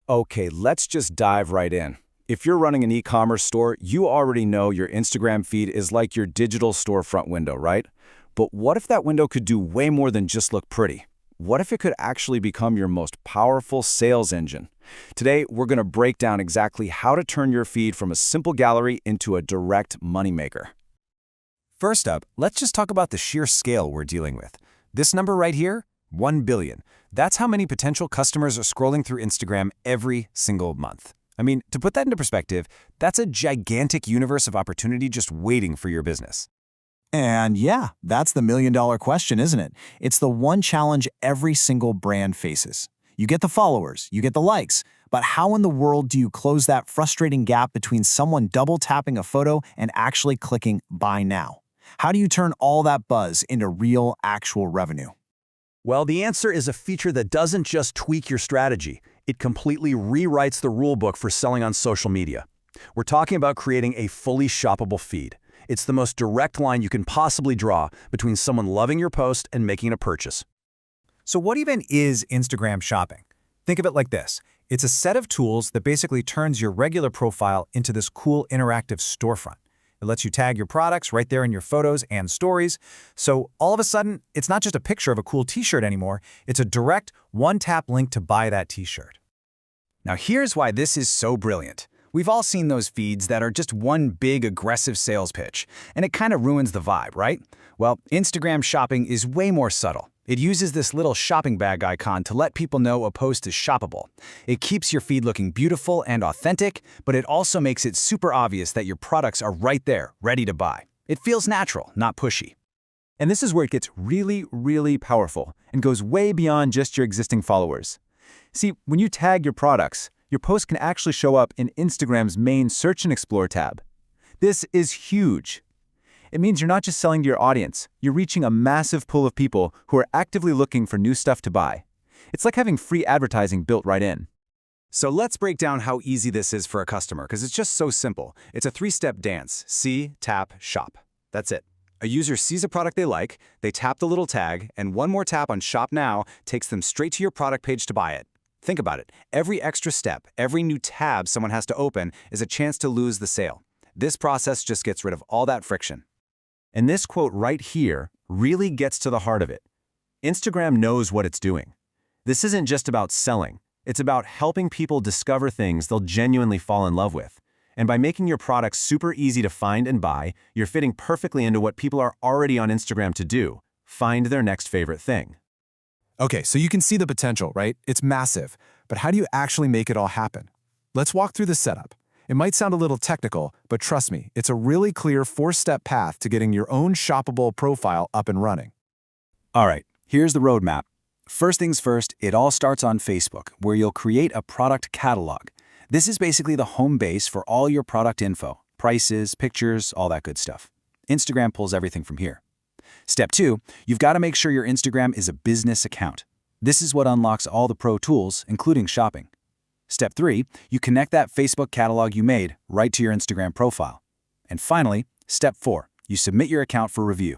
Okay, let's just dive right in. If you're running an e-commerce store, you already know your Instagram feed is like your digital storefront window, right? But what if that window could do way more than just look pretty? What if it could actually become your most powerful sales engine? Today, we're going to break down exactly how to turn your feed from a simple gallery into a direct moneymaker. First up, let's just talk about the sheer scale we're dealing with. This number right here, 1 billion. That's how many potential customers are scrolling through Instagram every single month. I mean, to put that into perspective, that's a gigantic universe of opportunity just waiting for your business. And yeah, that's the million-dollar question, isn't it? It's the one challenge every single brand faces. You get the followers, you get the likes, but how in the world do you close that frustrating gap between someone double-tapping a photo and actually clicking Buy Now? How do you turn all that buzz into real, actual revenue? Well, the answer is a feature that doesn't just tweak your strategy. It completely rewrites the rulebook for selling on social media. We're talking about creating a fully shoppable feed. It's the most direct line you can possibly draw between someone loving your post and making a purchase. So what even is Instagram shopping? Think of it like this. It's a set of tools that basically turns your regular profile into this cool interactive storefront. It lets you tag your products right there in your photos and stories. So all of a sudden, it's not just a picture of a cool t-shirt anymore. It's a direct one-tap link to buy that t-shirt. Now here's why this is so brilliant. We've all seen those feeds that are just one big aggressive sales pitch, and it kind of ruins the vibe, right? Well, Instagram shopping is way more subtle. It uses this little shopping bag icon to let people know a post is shoppable. It keeps your feed looking beautiful and authentic, but it also makes it super obvious that your products are right there, ready to buy. It feels natural, not pushy. And this is where it gets really, really powerful and goes way beyond just your existing followers. See, when you tag your products, your post can actually show up in Instagram's main Search and Explore tab. This is huge. It means you're not just selling to your audience, you're reaching a massive pool of people who are actively looking for new stuff to buy. It's like having free advertising built right in. So let's break down how easy this is for a customer, because it's just so simple. It's a three-step dance: see, tap, shop. That's it. A user sees a product they like, they tap the little tag, and one more tap on Shop Now takes them straight to your product page to buy it. Think about it. Every extra step, every new tab someone has to open is a chance to lose the sale. This process just gets rid of all that friction. And this quote right here really gets to the heart of it. Instagram knows what it's doing. This isn't just about selling. It's about helping people discover things they'll genuinely fall in love with. And by making your products super easy to find and buy, you're fitting perfectly into what people are already on Instagram to do: find their next favorite thing. Okay, so you can see the potential, right? It's massive. But how do you actually make it all happen? Let's walk through the setup. It might sound a little technical, but trust me, it's a really clear 4-step path to getting your own shoppable profile up and running. All right, here's the roadmap. First things first, it all starts on Facebook, where you'll create a product catalog. This is basically the home base for all your product info: prices, pictures, all that good stuff. Instagram pulls everything from here. Step 2, you've got to make sure your Instagram is a business account. This is what unlocks all the pro tools, including shopping. Step 3, you connect that Facebook catalog you made right to your Instagram profile. And finally, Step 4, you submit your account for review.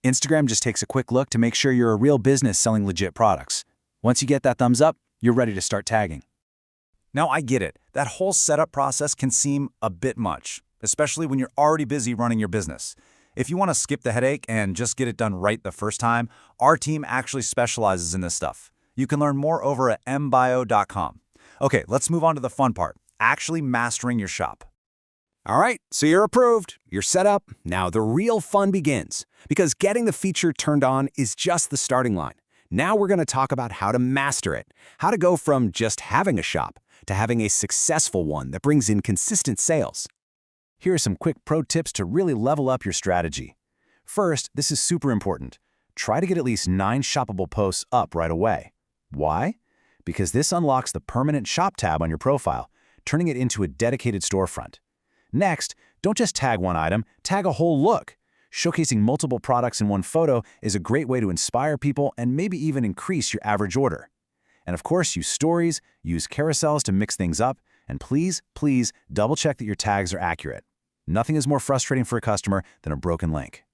Instagram just takes a quick look to make sure you're a real business selling legit products. Once you get that thumbs up, you're ready to start tagging. Now I get it. That whole setup process can seem a bit much, especially when you're already busy running your business. If you want to skip the headache and just get it done right the first time, our team actually specializes in this stuff. You can learn more over at mbio.com. Okay, let's move on to the fun part: actually mastering your shop. All right, so you're approved, you're set up. Now the real fun begins, because getting the feature turned on is just the starting line. Now we're going to talk about how to master it, how to go from just having a shop to having a successful one that brings in consistent sales. Here are some quick pro tips to really level up your strategy. First, this is super important. Try to get at least 9 shoppable posts up right away. Why? Because this unlocks the permanent shop tab on your profile, turning it into a dedicated storefront. Next, don't just tag one item, tag a whole look. Showcasing multiple products in one photo is a great way to inspire people and maybe even increase your average order. And of course, use stories, use carousels to mix things up, and please, please double check that your tags are accurate. Nothing is more frustrating for a customer than a broken link.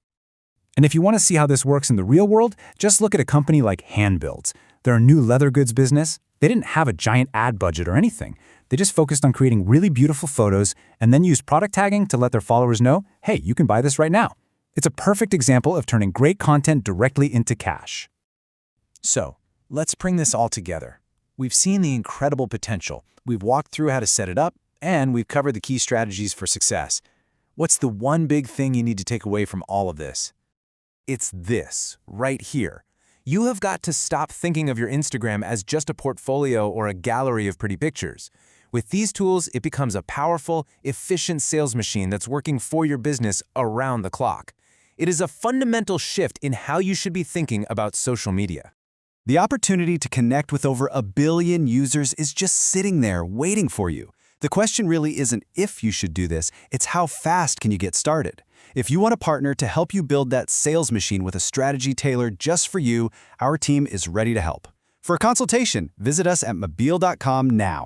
And if you want to see how this works in the real world, just look at a company like Handbuilds. They're a new leather goods business. They didn't have a giant ad budget or anything. They just focused on creating really beautiful photos and then used product tagging to let their followers know, hey, you can buy this right now. It's a perfect example of turning great content directly into cash. So, let's bring this all together. We've seen the incredible potential, we've walked through how to set it up, and we've covered the key strategies for success. What's the one big thing you need to take away from all of this? It's this, right here. You have got to stop thinking of your Instagram as just a portfolio or a gallery of pretty pictures. With these tools, it becomes a powerful, efficient sales machine that's working for your business around the clock. It is a fundamental shift in how you should be thinking about social media. The opportunity to connect with over 1 billion users is just sitting there waiting for you. The question really isn't if you should do this, it's how fast can you get started. If you want a partner to help you build that sales machine with a strategy tailored just for you, our team is ready to help. For a consultation, visit us at mobile.com now.